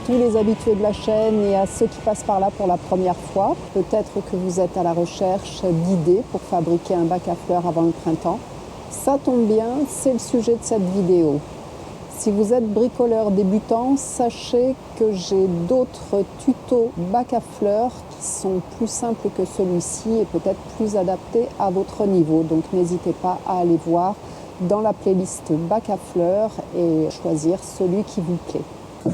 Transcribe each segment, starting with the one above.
tous les habitués de la chaîne et à ceux qui passent par là pour la première fois. Peut-être que vous êtes à la recherche d'idées pour fabriquer un bac à fleurs avant le printemps. Ça tombe bien, c'est le sujet de cette vidéo. Si vous êtes bricoleur débutant, sachez que j'ai d'autres tutos bac à fleurs qui sont plus simples que celui-ci et peut-être plus adaptés à votre niveau. Donc n'hésitez pas à aller voir dans la playlist bac à fleurs et choisir celui qui vous plaît.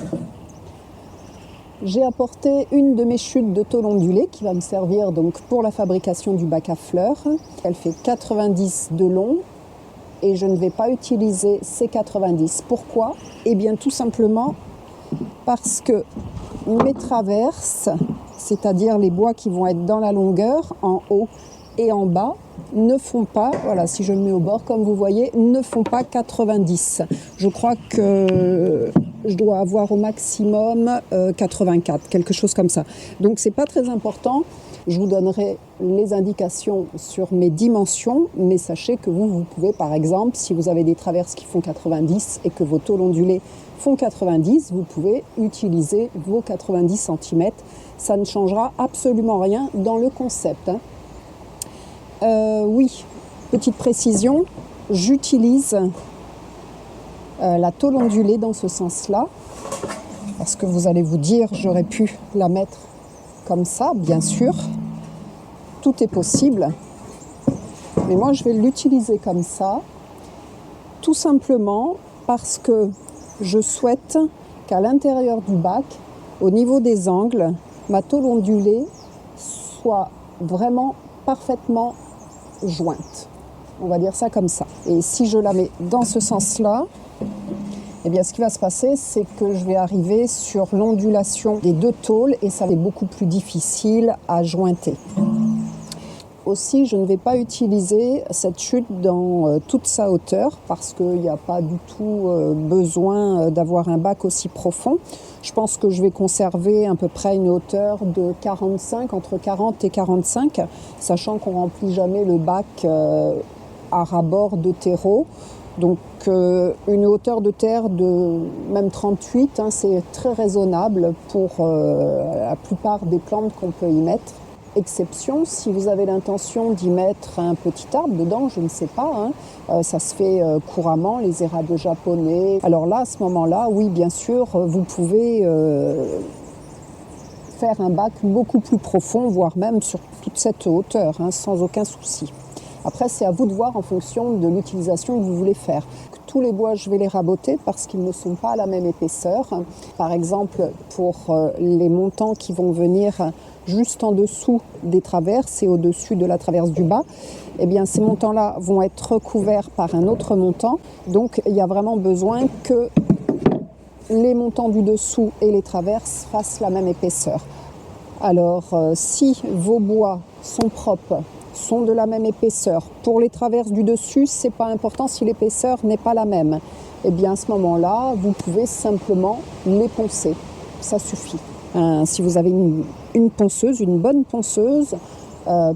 J'ai apporté une de mes chutes de tôle ondulée qui va me servir donc pour la fabrication du bac à fleurs. Elle fait 90 de long. Et je ne vais pas utiliser ces 90. Pourquoi? Eh bien tout simplement parce que mes traverses, c'est-à-dire les bois qui vont être dans la longueur, en haut et en bas, ne font pas, voilà, si je me mets au bord comme vous voyez, ne font pas 90. Je crois que je dois avoir au maximum 84, quelque chose comme ça. Donc c'est pas très important. Je vous donnerai les indications sur mes dimensions, mais sachez que vous pouvez par exemple, si vous avez des traverses qui font 90 et que vos tôles ondulées font 90, vous pouvez utiliser vos 90 cm. Ça ne changera absolument rien dans le concept. Oui, petite précision, j'utilise la tôle ondulée dans ce sens-là, parce que vous allez vous dire, j'aurais pu la mettre comme ça, bien sûr, tout est possible, mais moi je vais l'utiliser comme ça, tout simplement parce que je souhaite qu'à l'intérieur du bac, au niveau des angles, ma tôle ondulée soit vraiment parfaitement jointe. On va dire ça comme ça. Et si je la mets dans ce sens-là, eh bien, ce qui va se passer, c'est que je vais arriver sur l'ondulation des deux tôles et ça va être beaucoup plus difficile à jointer. Aussi, je ne vais pas utiliser cette chute dans toute sa hauteur parce qu'il n'y a pas du tout besoin d'avoir un bac aussi profond. Je pense que je vais conserver à peu près une hauteur de 45, entre 40 et 45, sachant qu'on ne remplit jamais le bac à ras-bord de terreau. Donc une hauteur de terre de même 38, c'est très raisonnable pour la plupart des plantes qu'on peut y mettre. Exception, si vous avez l'intention d'y mettre un petit arbre dedans, je ne sais pas, ça se fait couramment, les érables japonais. Alors là, à ce moment-là, oui, bien sûr, vous pouvez faire un bac beaucoup plus profond, voire même sur toute cette hauteur, sans aucun souci. Après, c'est à vous de voir en fonction de l'utilisation que vous voulez faire. Tous les bois, je vais les raboter parce qu'ils ne sont pas à la même épaisseur. Par exemple, pour les montants qui vont venir juste en dessous des traverses et au-dessus de la traverse du bas, eh bien, ces montants-là vont être recouverts par un autre montant. Donc, il y a vraiment besoin que les montants du dessous et les traverses fassent la même épaisseur. Alors, si vos bois sont propres, sont de la même épaisseur, pour les traverses du dessus, c'est pas important si l'épaisseur n'est pas la même. Eh bien, à ce moment-là, vous pouvez simplement les poncer. Ça suffit. Si vous avez une ponceuse, une bonne ponceuse,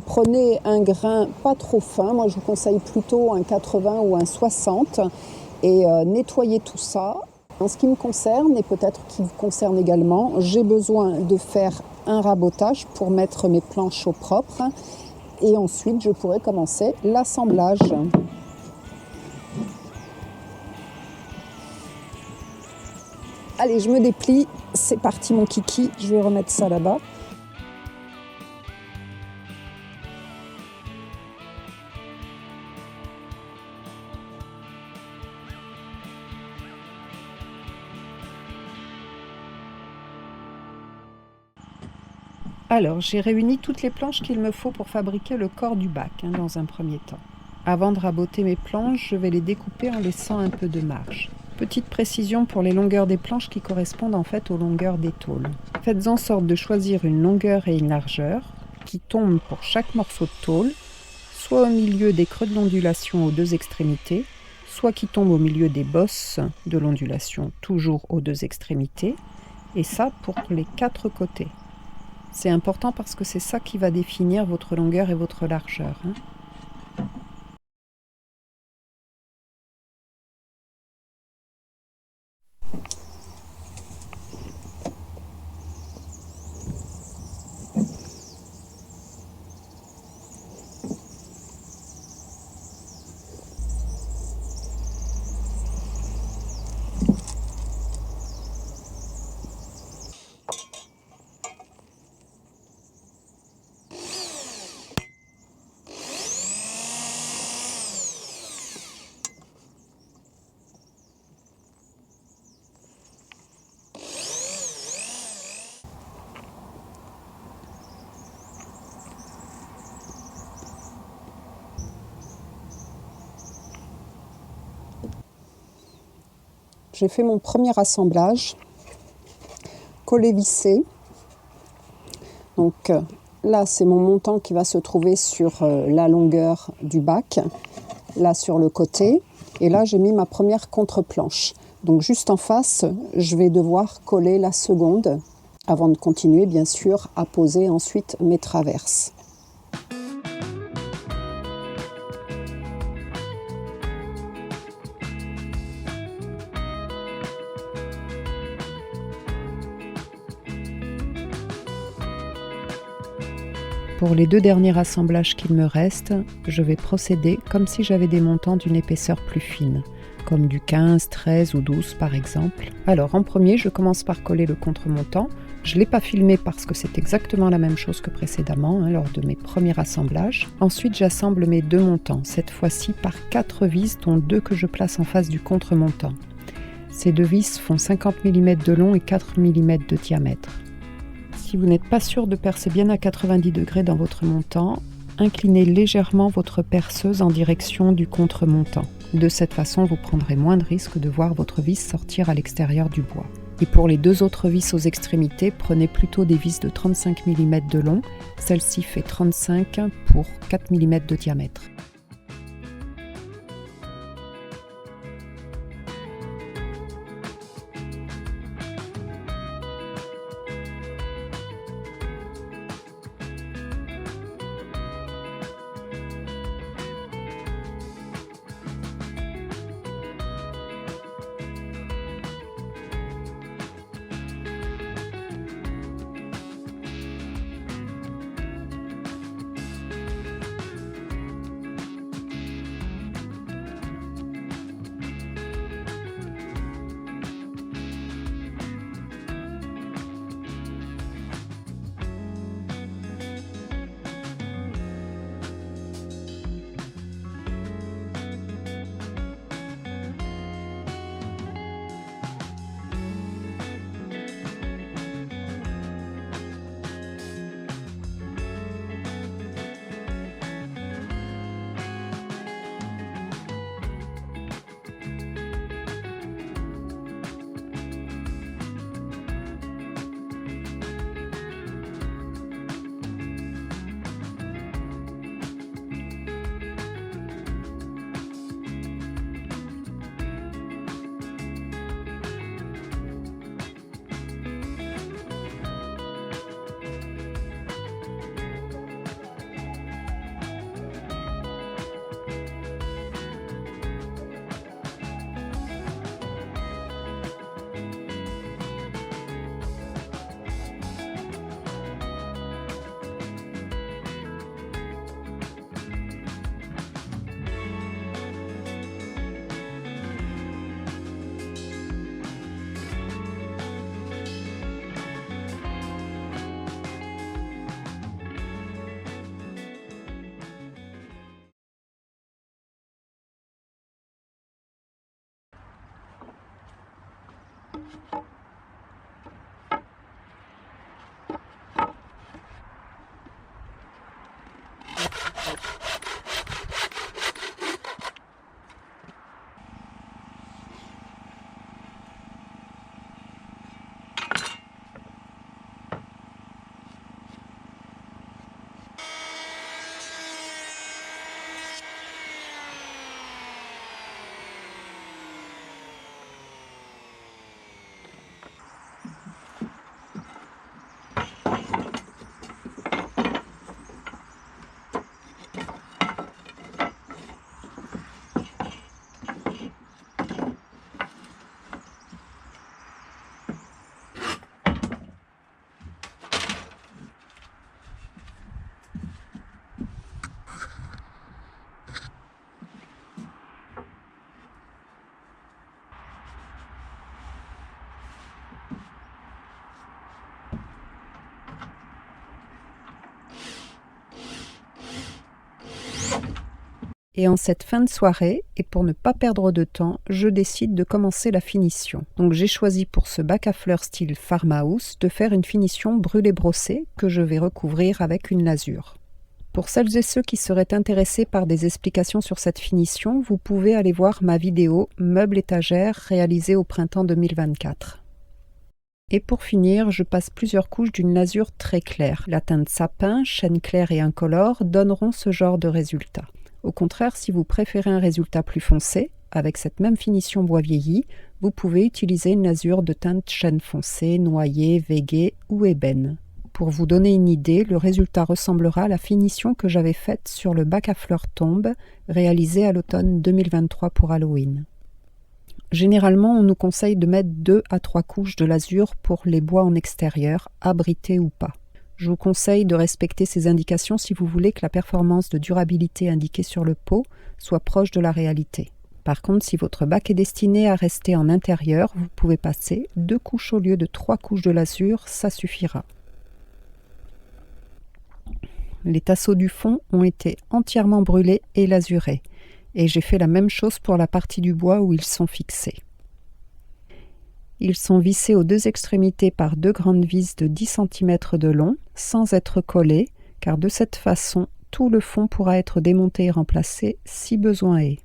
prenez un grain pas trop fin. Moi, je vous conseille plutôt un 80 ou un 60 et nettoyez tout ça. En ce qui me concerne, et peut-être qui vous concerne également, j'ai besoin de faire un rabotage pour mettre mes planches au propre. Et ensuite, je pourrai commencer l'assemblage. Allez, je me déplie. C'est parti mon kiki. Je vais remettre ça là-bas. Alors, j'ai réuni toutes les planches qu'il me faut pour fabriquer le corps du bac, dans un premier temps. Avant de raboter mes planches, je vais les découper en laissant un peu de marge. Petite précision pour les longueurs des planches qui correspondent en fait aux longueurs des tôles. Faites en sorte de choisir une longueur et une largeur qui tombent pour chaque morceau de tôle, soit au milieu des creux de l'ondulation aux deux extrémités, soit qui tombent au milieu des bosses de l'ondulation, toujours aux deux extrémités, et ça pour les 4 côtés. C'est important parce que c'est ça qui va définir votre longueur et votre largeur. j'ai fait mon premier assemblage, collé vissé. Donc là, c'est mon montant qui va se trouver sur la longueur du bac, là sur le côté. Et là, j'ai mis ma première contre-planche. Donc juste en face, je vais devoir coller la seconde avant de continuer, bien sûr, à poser ensuite mes traverses. Pour les 2 derniers assemblages qu'il me reste, je vais procéder comme si j'avais des montants d'une épaisseur plus fine, comme du 15, 13 ou 12 par exemple. Alors en premier, je commence par coller le contre-montant. Je ne l'ai pas filmé parce que c'est exactement la même chose que précédemment, lors de mes premiers assemblages. Ensuite, j'assemble mes 2 montants, cette fois-ci par 4 vis, dont 2 que je place en face du contre-montant. Ces 2 vis font 50 mm de long et 4 mm de diamètre. Si vous n'êtes pas sûr de percer bien à 90 degrés dans votre montant, inclinez légèrement votre perceuse en direction du contre-montant. De cette façon, vous prendrez moins de risques de voir votre vis sortir à l'extérieur du bois. Et pour les 2 autres vis aux extrémités, prenez plutôt des vis de 35 mm de long. Celle-ci fait 35 pour 4 mm de diamètre. Et en cette fin de soirée, et pour ne pas perdre de temps, je décide de commencer la finition. Donc j'ai choisi pour ce bac à fleurs style farmhouse de faire une finition brûlée brossée que je vais recouvrir avec une lasure. Pour celles et ceux qui seraient intéressés par des explications sur cette finition, vous pouvez aller voir ma vidéo « Meubles étagères » réalisée au printemps 2024. Et pour finir, je passe plusieurs couches d'une lasure très claire. La teinte sapin, chêne clair et incolore donneront ce genre de résultat. Au contraire, si vous préférez un résultat plus foncé, avec cette même finition bois vieilli, vous pouvez utiliser une lasure de teinte chêne foncé, noyer, végué ou ébène. Pour vous donner une idée, le résultat ressemblera à la finition que j'avais faite sur le bac à fleurs tombe, réalisé à l'automne 2023 pour Halloween. Généralement, on nous conseille de mettre 2 à 3 couches de lasure pour les bois en extérieur, abrités ou pas. Je vous conseille de respecter ces indications si vous voulez que la performance de durabilité indiquée sur le pot soit proche de la réalité. Par contre, si votre bac est destiné à rester en intérieur, vous pouvez passer 2 couches au lieu de 3 couches de lasure, ça suffira. Les tasseaux du fond ont été entièrement brûlés et lasurés. Et j'ai fait la même chose pour la partie du bois où ils sont fixés. Ils sont vissés aux 2 extrémités par 2 grandes vis de 10 cm de long, sans être collés, car de cette façon, tout le fond pourra être démonté et remplacé si besoin est.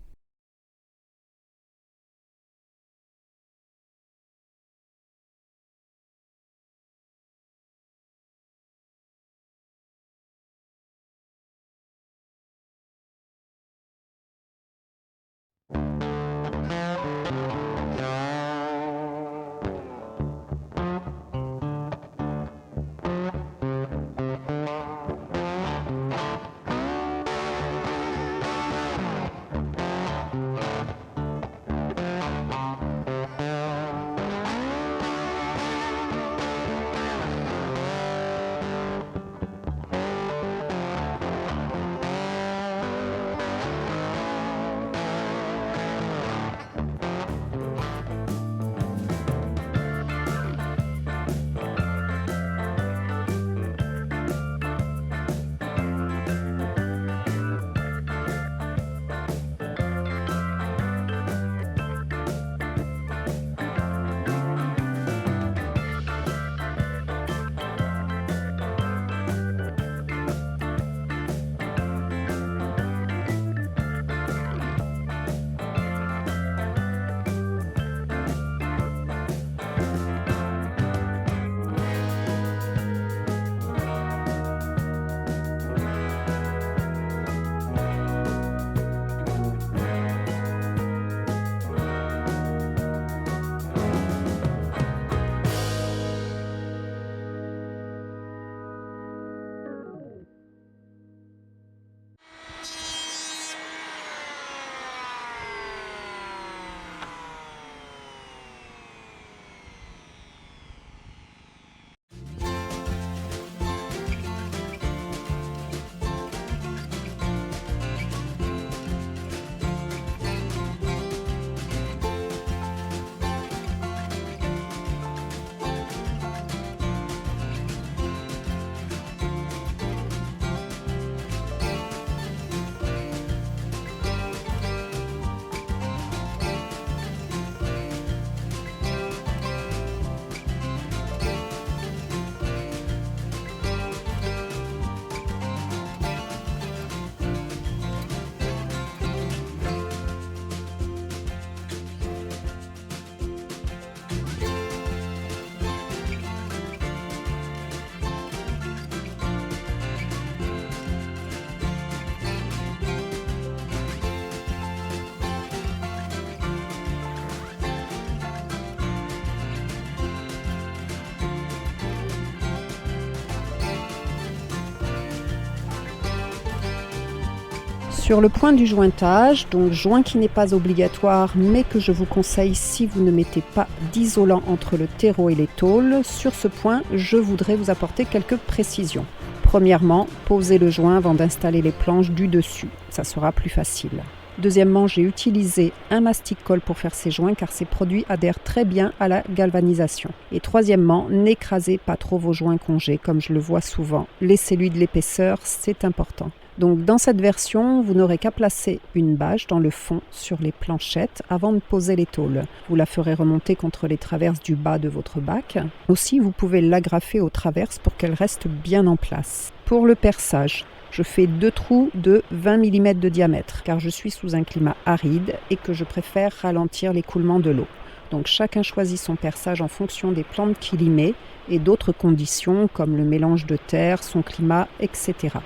Sur le point du jointage, donc joint qui n'est pas obligatoire mais que je vous conseille si vous ne mettez pas d'isolant entre le terreau et les tôles, sur ce point je voudrais vous apporter quelques précisions. Premièrement, posez le joint avant d'installer les planches du dessus, ça sera plus facile. Deuxièmement, j'ai utilisé un mastic-colle pour faire ces joints car ces produits adhèrent très bien à la galvanisation. Et troisièmement, n'écrasez pas trop vos joints congés comme je le vois souvent. Laissez-lui de l'épaisseur, c'est important. Donc dans cette version, vous n'aurez qu'à placer une bâche dans le fond sur les planchettes avant de poser les tôles. Vous la ferez remonter contre les traverses du bas de votre bac. Aussi, vous pouvez l'agrafer aux traverses pour qu'elle reste bien en place. Pour le perçage, Je fais 2 trous de 20 mm de diamètre car je suis sous un climat aride et que je préfère ralentir l'écoulement de l'eau. Donc chacun choisit son perçage en fonction des plantes qu'il y met et d'autres conditions comme le mélange de terre, son climat, etc.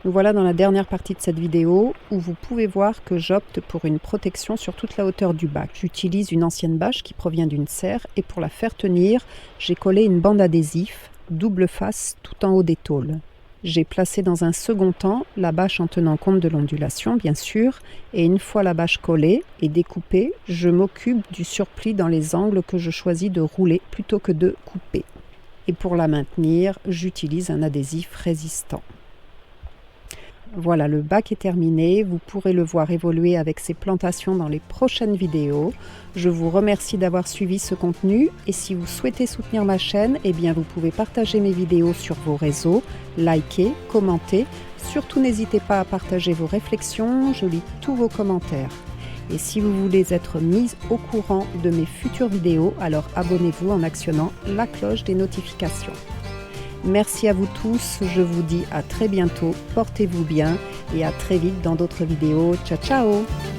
Nous voilà dans la dernière partie de cette vidéo où vous pouvez voir que j'opte pour une protection sur toute la hauteur du bac. J'utilise une ancienne bâche qui provient d'une serre et pour la faire tenir, j'ai collé une bande adhésif double face tout en haut des tôles. J'ai placé dans un second temps la bâche en tenant compte de l'ondulation bien sûr et une fois la bâche collée et découpée, je m'occupe du surplis dans les angles que je choisis de rouler plutôt que de couper. Et pour la maintenir, j'utilise un adhésif résistant. Voilà, le bac est terminé, vous pourrez le voir évoluer avec ses plantations dans les prochaines vidéos. Je vous remercie d'avoir suivi ce contenu et si vous souhaitez soutenir ma chaîne, eh bien vous pouvez partager mes vidéos sur vos réseaux, liker, commenter. Surtout n'hésitez pas à partager vos réflexions, je lis tous vos commentaires. Et si vous voulez être mis au courant de mes futures vidéos, alors abonnez-vous en actionnant la cloche des notifications. Merci à vous tous, je vous dis à très bientôt, portez-vous bien et à très vite dans d'autres vidéos. Ciao ciao!